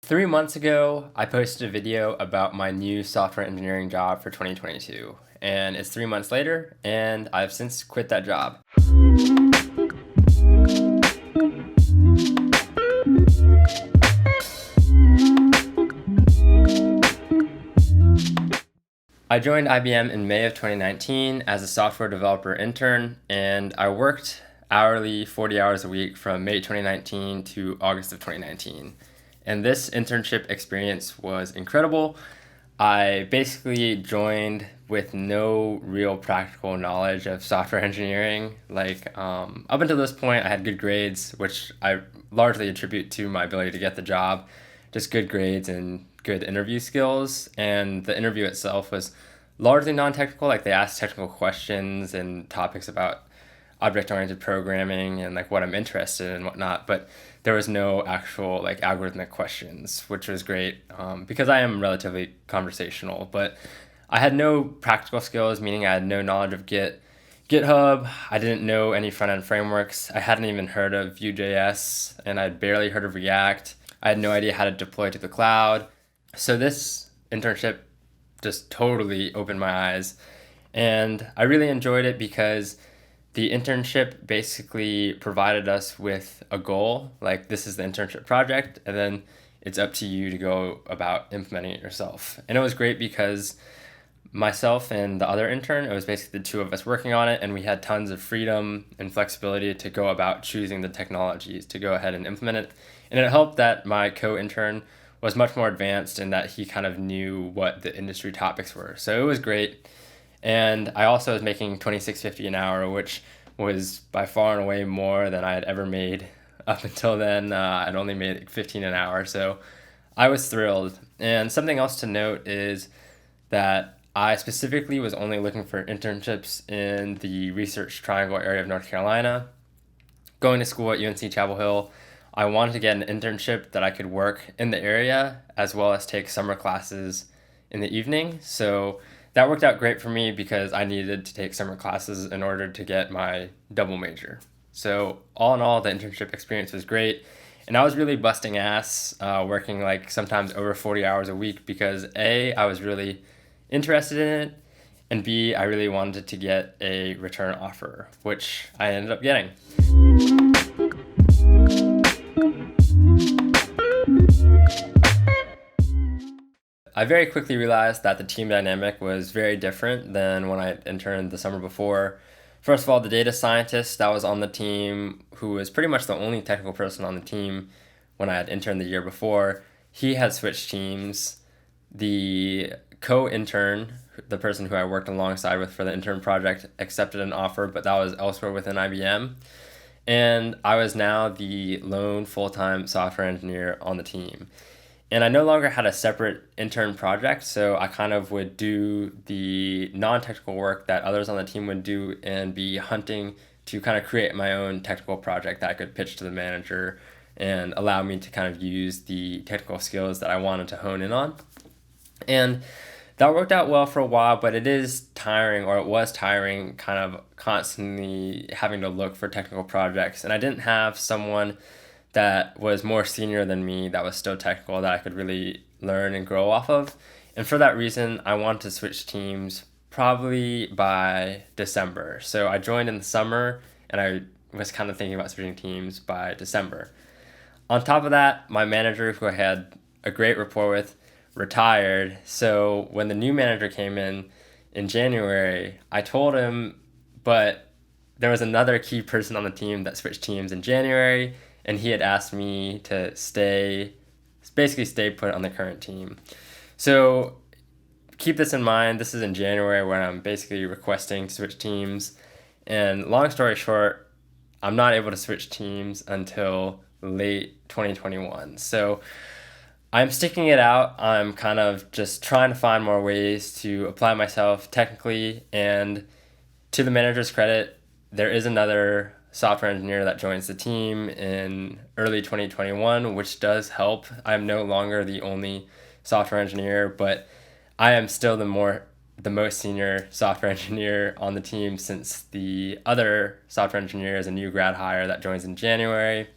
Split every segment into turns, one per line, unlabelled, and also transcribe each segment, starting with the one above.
3 months ago, I posted a video about my new software engineering job for 2022, and it's 3 months later, and I've since quit that job. I joined IBM in May of 2019 as a software developer intern, and I worked hourly 40 hours a week from May 2019 to August of 2019. And this internship experience was incredible. I basically joined with no real practical knowledge of software engineering. Up until this point, I had good grades, which I largely attribute to my ability to get the job, just good grades and good interview skills. And the interview itself was largely non-technical. They asked technical questions and topics about object-oriented programming and what I'm interested in and whatnot, but there was no actual algorithmic questions, which was great because I am relatively conversational, but I had no practical skills, meaning I had no knowledge of GitHub. I didn't know any front-end frameworks. I hadn't even heard of Vue.js, and I'd barely heard of React. I had no idea how to deploy to the cloud. So this internship just totally opened my eyes, and I really enjoyed it because the internship basically provided us with a goal, this is the internship project, and then it's up to you to go about implementing it yourself. And it was great because myself and the other intern, it was basically the two of us working on it, and we had tons of freedom and flexibility to go about choosing the technologies to go ahead and implement it. And it helped that my co-intern was much more advanced in that he kind of knew what the industry topics were. So it was great. And I also was making $26.50 an hour, which was by far and away more than I had ever made up until then. I'd only made $15 an hour, so I was thrilled. And something else to note is that I specifically was only looking for internships in the Research Triangle area of North Carolina. Going to school at UNC Chapel Hill, I wanted to get an internship that I could work in the area as well as take summer classes in the evening. So that worked out great for me because I needed to take summer classes in order to get my double major. So all in all, the internship experience was great. And I was really busting ass, working sometimes over 40 hours a week because A, I was really interested in it, and B, I really wanted to get a return offer, which I ended up getting. I very quickly realized that the team dynamic was very different than when I interned the summer before. First of all, the data scientist that was on the team, who was pretty much the only technical person on the team when I had interned the year before, he had switched teams. The co-intern, the person who I worked alongside with for the intern project, accepted an offer, but that was elsewhere within IBM. And I was now the lone full-time software engineer on the team. And I no longer had a separate intern project, so I kind of would do the non-technical work that others on the team would do and be hunting to kind of create my own technical project that I could pitch to the manager and allow me to kind of use the technical skills that I wanted to hone in on. And that worked out well for a while, but it is tiring, or it was tiring, kind of constantly having to look for technical projects. And I didn't have someone that was more senior than me, that was still technical, that I could really learn and grow off of. And for that reason, I wanted to switch teams probably by December. So I joined in the summer, and I was kind of thinking about switching teams by December. On top of that, my manager, who I had a great rapport with, retired. So when the new manager came in January, I told him, but there was another key person on the team that switched teams in January, and he had asked me to basically stay put on the current team. So keep this in mind. This is in January when I'm basically requesting to switch teams. And long story short, I'm not able to switch teams until late 2021. So I'm sticking it out. I'm kind of just trying to find more ways to apply myself technically. And to the manager's credit, there is another software engineer that joins the team in early 2021, which does help. I'm no longer the only software engineer, but I am still the most senior software engineer on the team, since the other software engineer is a new grad hire that joins in January.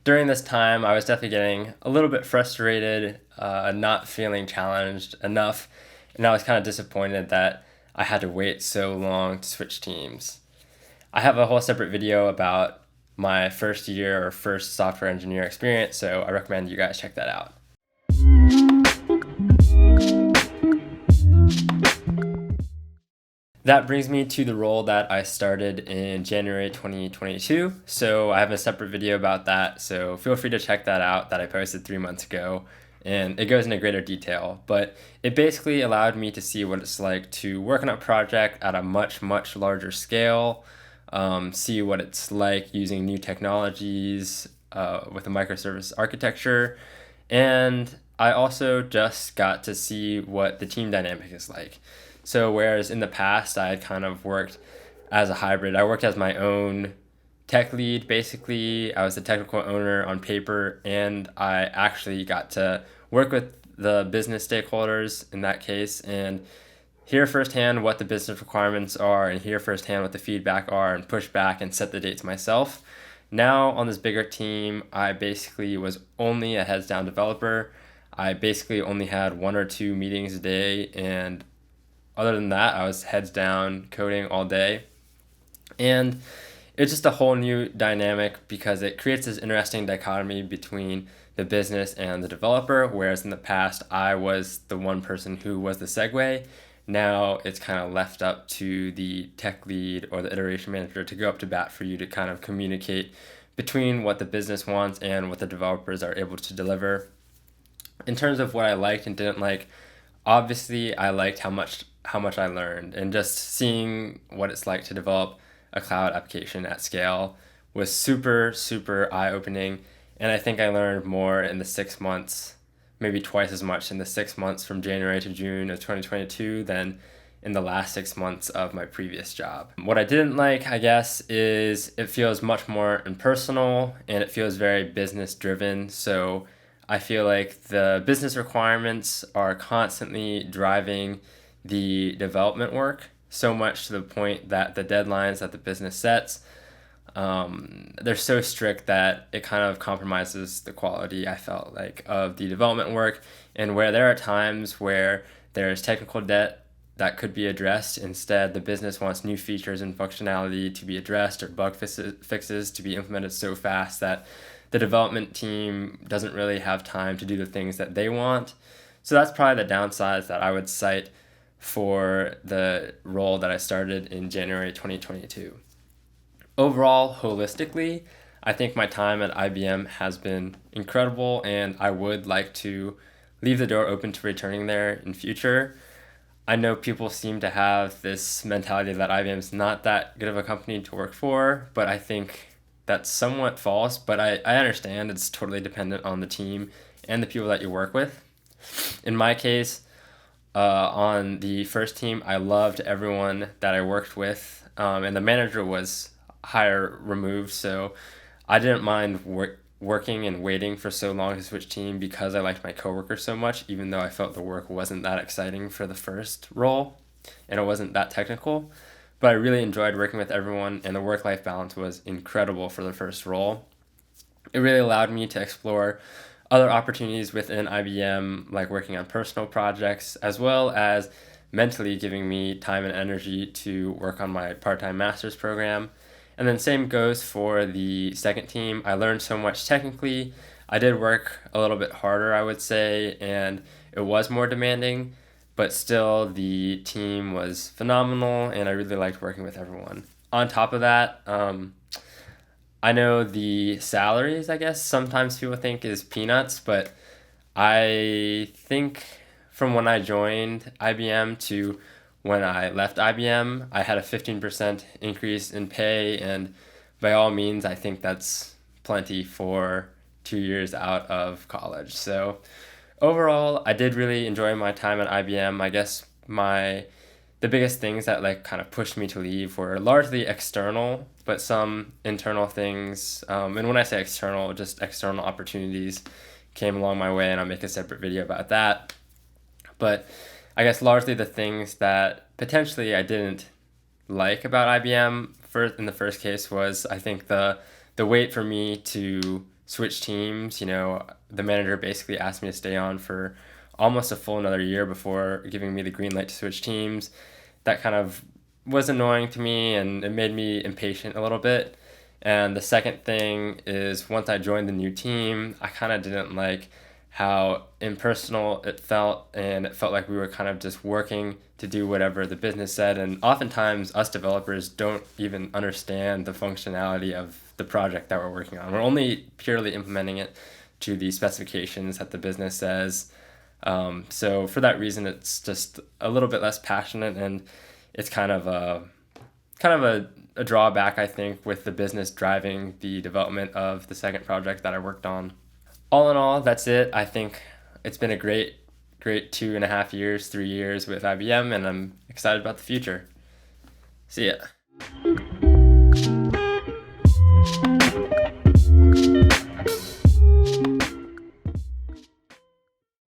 during this time, I was definitely getting a little bit frustrated, not feeling challenged enough, and I was kind of disappointed that I had to wait so long to switch teams. I have a whole separate video about my first year or first software engineer experience, so I recommend you guys check that out. That brings me to the role that I started in January 2022. So I have a separate video about that. So feel free to check that out that I posted 3 months ago. And it goes into greater detail. But it basically allowed me to see what it's like to work on a project at a much, much larger scale, see what it's like using new technologies with a microservice architecture. And I also just got to see what the team dynamic is like. So whereas in the past I had kind of worked as a hybrid, I worked as my own tech lead basically. I was the technical owner on paper, and I actually got to work with the business stakeholders in that case and hear firsthand what the business requirements are and hear firsthand what the feedback are and push back and set the dates myself. Now on this bigger team, I basically was only a heads down developer. I basically only had 1 or 2 meetings a day, and other than that, I was heads down coding all day. And it's just a whole new dynamic because it creates this interesting dichotomy between the business and the developer, whereas in the past, I was the one person who was the segue. Now it's kind of left up to the tech lead or the iteration manager to go up to bat for you to kind of communicate between what the business wants and what the developers are able to deliver. In terms of what I liked and didn't like, obviously I liked how much I learned, and just seeing what it's like to develop a cloud application at scale was super, super eye-opening. And I think I learned more in the 6 months, maybe twice as much in the 6 months from January to June of 2022 than in the last 6 months of my previous job. What I didn't like, I guess, is it feels much more impersonal and it feels very business driven. So I feel like the business requirements are constantly driving the development work, so much to the point that the deadlines that the business sets, they're so strict that it kind of compromises the quality, I felt like, of the development work. And where there are times where there's technical debt that could be addressed, instead the business wants new features and functionality to be addressed or bug fixes to be implemented so fast that the development team doesn't really have time to do the things that they want. So that's probably the downsides that I would cite for the role that I started in January 2022. Overall, holistically, I think my time at IBM has been incredible, and I would like to leave the door open to returning there in future. I know people seem to have this mentality that IBM is not that good of a company to work for, but I think that's somewhat false. But I understand it's totally dependent on the team and the people that you work with. In my case, on the first team, I loved everyone that I worked with, and the manager was higher removed, so I didn't mind working and waiting for so long to switch team because I liked my coworkers so much, even though I felt the work wasn't that exciting for the first role and it wasn't that technical. But I really enjoyed working with everyone, and the work-life balance was incredible for the first role. It really allowed me to explore other opportunities within IBM, like working on personal projects, as well as mentally giving me time and energy to work on my part-time master's program. And then same goes for the second team. I learned so much technically. I did work a little bit harder, I would say, and it was more demanding, but still the team was phenomenal, and I really liked working with everyone. On top of that, I know the salaries, I guess, sometimes people think is peanuts, but I think from when I joined IBM to when I left IBM, I had a 15% increase in pay, and by all means, I think that's plenty for 2 years out of college. So overall, I did really enjoy my time at IBM. I guess the biggest things that like kind of pushed me to leave were largely external, but some internal things. And when I say external, just external opportunities came along my way, and I'll make a separate video about that. But I guess largely the things that potentially I didn't like about IBM in the first case was, I think, the wait for me to switch teams. The manager basically asked me to stay on for almost a full another year before giving me the green light to switch teams. That kind of was annoying to me, and it made me impatient a little bit. And the second thing is, once I joined the new team, I kind of didn't like how impersonal it felt, and it felt like we were kind of just working to do whatever the business said. And oftentimes, us developers don't even understand the functionality of the project that we're working on. We're only purely implementing it to the specifications that the business says. So for that reason, it's just a little bit less passionate, and it's kind of a drawback, I think, with the business driving the development of the second project that I worked on. All in all, that's it. I think it's been a great 2.5 years, 3 years with IBM, and I'm excited about the future. See ya.